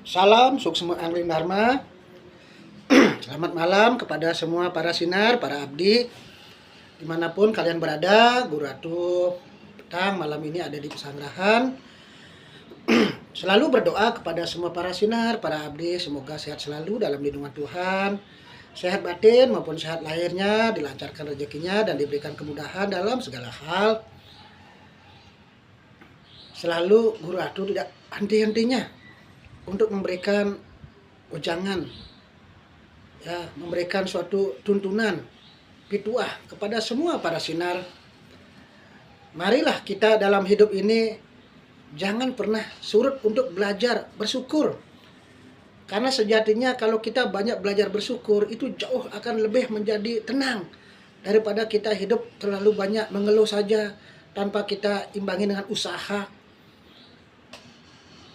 Salam Suksma Angling Dharma. Selamat malam kepada semua para sinar, para abdi, dimanapun kalian berada. Guru Atuh petang malam ini ada di pesanggrahan. Selalu berdoa kepada semua para sinar, para abdi, semoga sehat selalu dalam lindungan Tuhan, sehat batin maupun sehat lahirnya, dilancarkan rezekinya dan diberikan kemudahan dalam segala hal. Selalu Guru Atuh tidak henti-hentinya untuk memberikan ujangan, ya, memberikan suatu tuntunan pituah kepada semua para sinar. Marilah kita dalam hidup ini jangan pernah surut untuk belajar bersyukur. Karena sejatinya kalau kita banyak belajar bersyukur, itu jauh akan lebih menjadi tenang daripada kita hidup terlalu banyak mengeluh saja tanpa kita imbangi dengan usaha.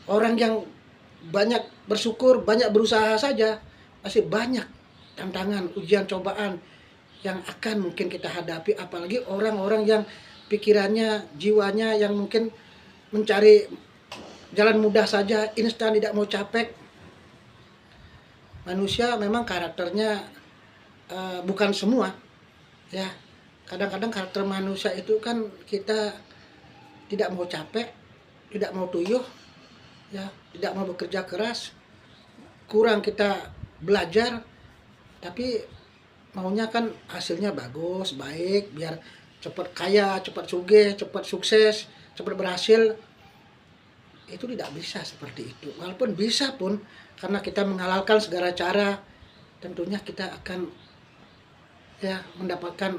Orang yang banyak bersyukur, banyak berusaha saja, masih banyak tantangan, ujian, cobaan yang akan mungkin kita hadapi. Apalagi orang-orang yang pikirannya, jiwanya yang mungkin mencari jalan mudah saja, instan, tidak mau capek. Manusia memang karakternya bukan semua, ya. Kadang-kadang karakter manusia itu kan kita tidak mau capek, tidak mau tuyuh, ya, tidak mau bekerja keras, kurang kita belajar, tapi maunya kan hasilnya bagus, baik, biar cepat kaya, cepat sugih, cepat sukses, cepat berhasil. Itu tidak bisa seperti itu. Walaupun bisa pun, karena kita menghalalkan segala cara, tentunya kita akan, ya, mendapatkan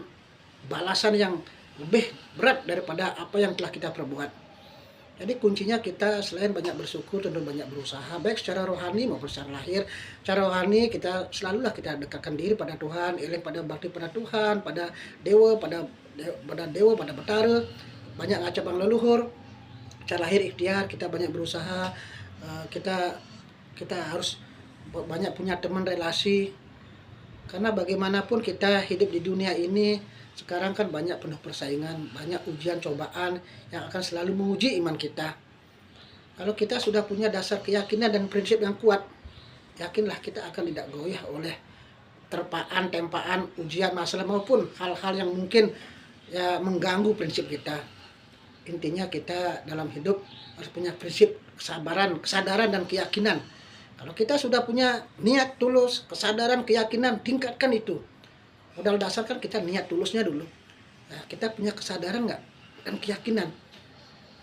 balasan yang lebih berat daripada apa yang telah kita perbuat. Jadi kuncinya kita selain banyak bersyukur, tentu banyak berusaha, baik secara rohani maupun secara lahir. Secara rohani kita selalulah kita dekatkan diri pada Tuhan, eling pada bakti pada Tuhan, pada dewa, pada Betara, banyak ngaca bang leluhur. Secara lahir ikhtiar kita banyak berusaha, kita harus banyak punya teman relasi. Karena bagaimanapun kita hidup di dunia ini sekarang kan banyak penuh persaingan, banyak ujian cobaan yang akan selalu menguji iman kita. Kalau kita sudah punya dasar keyakinan dan prinsip yang kuat, yakinlah kita akan tidak goyah oleh terpaan, tempaan, ujian, masalah maupun hal-hal yang mungkin, ya, mengganggu prinsip kita. Intinya kita dalam hidup harus punya prinsip kesabaran, kesadaran dan keyakinan. Kalau kita sudah punya niat tulus, kesadaran, keyakinan, tingkatkan itu. Modal dasar kan kita niat tulusnya dulu. Nah, kita punya kesadaran nggak dan keyakinan.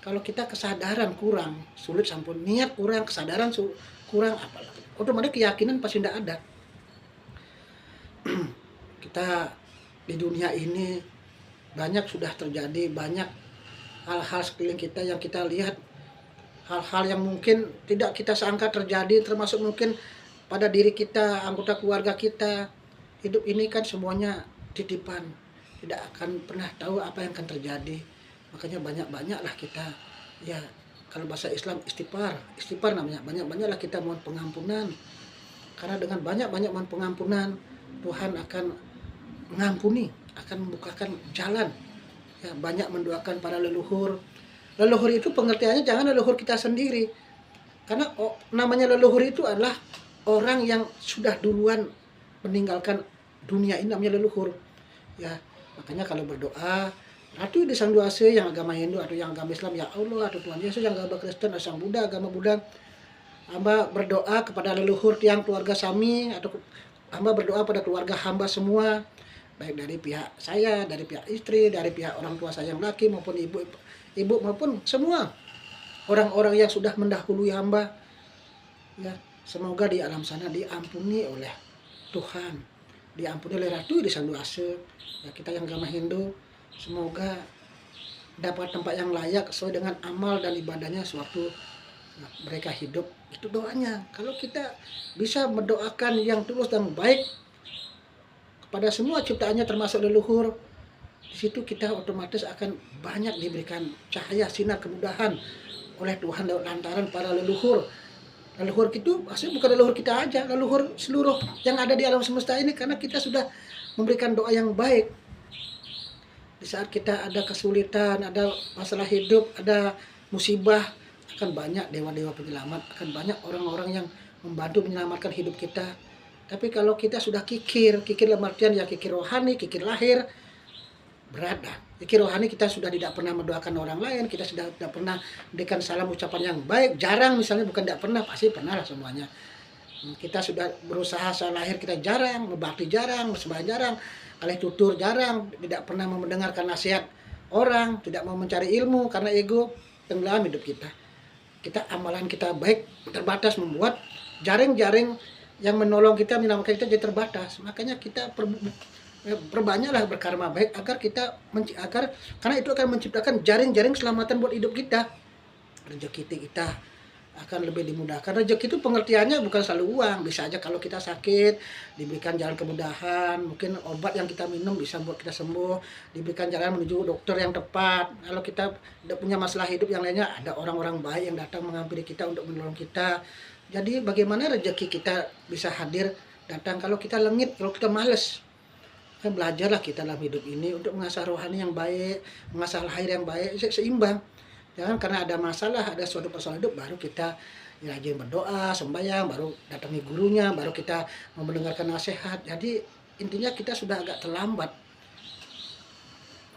Kalau kita kesadaran kurang, sulit sampun. Niat kurang, kesadaran kurang, apalagi otomatis keyakinan pasti tidak ada. Kita di dunia ini banyak sudah terjadi, banyak hal-hal sekeliling kita yang kita lihat, hal-hal yang mungkin tidak kita sangka terjadi, termasuk mungkin pada diri kita, anggota keluarga kita. Hidup ini kan semuanya titipan, tidak akan pernah tahu apa yang akan terjadi. Makanya banyak-banyaklah kita, ya, kalau bahasa Islam istighfar namanya, banyak-banyaklah kita mohon pengampunan. Karena dengan banyak-banyak mohon pengampunan, Tuhan akan mengampuni, akan membukakan jalan. Ya, banyak mendoakan para leluhur. Leluhur itu pengertiannya jangan leluhur kita sendiri. Karena namanya leluhur itu adalah orang yang sudah duluan meninggalkan dunia ini, namanya leluhur. Ya, makanya kalau berdoa, ratu di sang duase yang agama Hindu atau yang agama Islam, ya Allah, atau Tuhan Yesus yang agama Kristen, atau sang Buddha, agama Buddha, hamba berdoa kepada leluhur tiang keluarga sami, atau hamba berdoa pada keluarga hamba semua, baik dari pihak saya, dari pihak istri, dari pihak orang tua saya yang laki maupun ibu maupun semua orang-orang yang sudah mendahului hamba, ya, semoga di alam sana diampuni oleh Tuhan, diampuni oleh Ratu di Sang Duase. Ya, kita yang agama Hindu semoga dapat tempat yang layak sesuai dengan amal dan ibadahnya sewaktu mereka hidup. Itu doanya. Kalau kita bisa mendoakan yang tulus dan baik pada semua ciptaannya termasuk leluhur, di situ kita otomatis akan banyak diberikan cahaya, sinar, kemudahan oleh Tuhan lantaran para leluhur. Leluhur itu maksudnya bukan leluhur kita aja, leluhur seluruh yang ada di alam semesta ini, karena kita sudah memberikan doa yang baik. Di saat kita ada kesulitan, ada masalah hidup, ada musibah, akan banyak dewa-dewa penyelamat, akan banyak orang-orang yang membantu menyelamatkan hidup kita. Tapi kalau kita sudah kikir dalam artian ya kikir rohani, kikir lahir, berat dah. Kikir rohani kita sudah tidak pernah mendoakan orang lain, kita sudah tidak pernah berikan salam ucapan yang baik, jarang misalnya, bukan tidak pernah, pasti pernah lah semuanya. Kita sudah berusaha soal lahir, kita jarang, berbakti jarang, bersembahyang jarang, kalih tutur jarang, tidak pernah mau mendengarkan nasihat orang, tidak mau mencari ilmu karena ego tenggelam hidup kita. Amalan kita baik terbatas, membuat jaring-jaring yang menolong kita, menyelamatkan kita jadi terbatas. Makanya kita perbanyaklah berkarma baik agar karena itu akan menciptakan jaring-jaring keselamatan buat hidup kita. Rezeki kita akan lebih dimudahkan. Rezeki itu pengertiannya bukan selalu uang, bisa aja kalau kita sakit diberikan jalan kemudahan, mungkin obat yang kita minum bisa buat kita sembuh, diberikan jalan menuju dokter yang tepat. Kalau kita tidak punya masalah hidup yang lainnya, ada orang-orang baik yang datang menghampiri kita untuk menolong kita. Jadi bagaimana rezeki kita bisa hadir datang kalau kita lengit, kalau kita males. Kan belajarlah kita dalam hidup ini untuk mengasah rohani yang baik, mengasah lahir yang baik, seimbang. Jangan karena ada masalah, ada suatu persoalan hidup, baru kita rajin berdoa, sembahyang, baru datangi gurunya, baru kita mau mendengarkan nasihat. Jadi intinya kita sudah agak terlambat.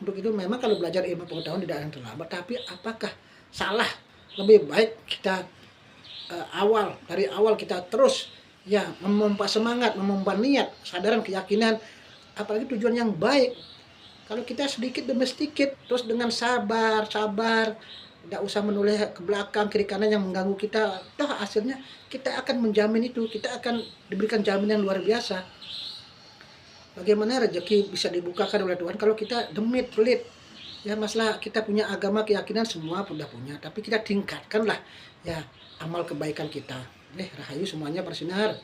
Untuk itu memang kalau belajar ilmu pengetahuan tidak akan terlambat. Tapi apakah salah? Lebih baik kita dari awal kita terus ya memompa semangat, memompa niat, kesadaran, keyakinan, apalagi tujuan yang baik. Kalau kita sedikit demi sedikit, terus dengan sabar, tidak usah menoleh ke belakang, kiri kanan yang mengganggu kita, toh hasilnya kita akan menjamin itu, kita akan diberikan jaminan luar biasa. Bagaimana rezeki bisa dibukakan oleh Tuhan kalau kita demit, pelit. Ya masalah kita punya agama, keyakinan semua sudah punya, tapi kita tingkatkanlah ya amal kebaikan kita. Rahayu semuanya bersinar.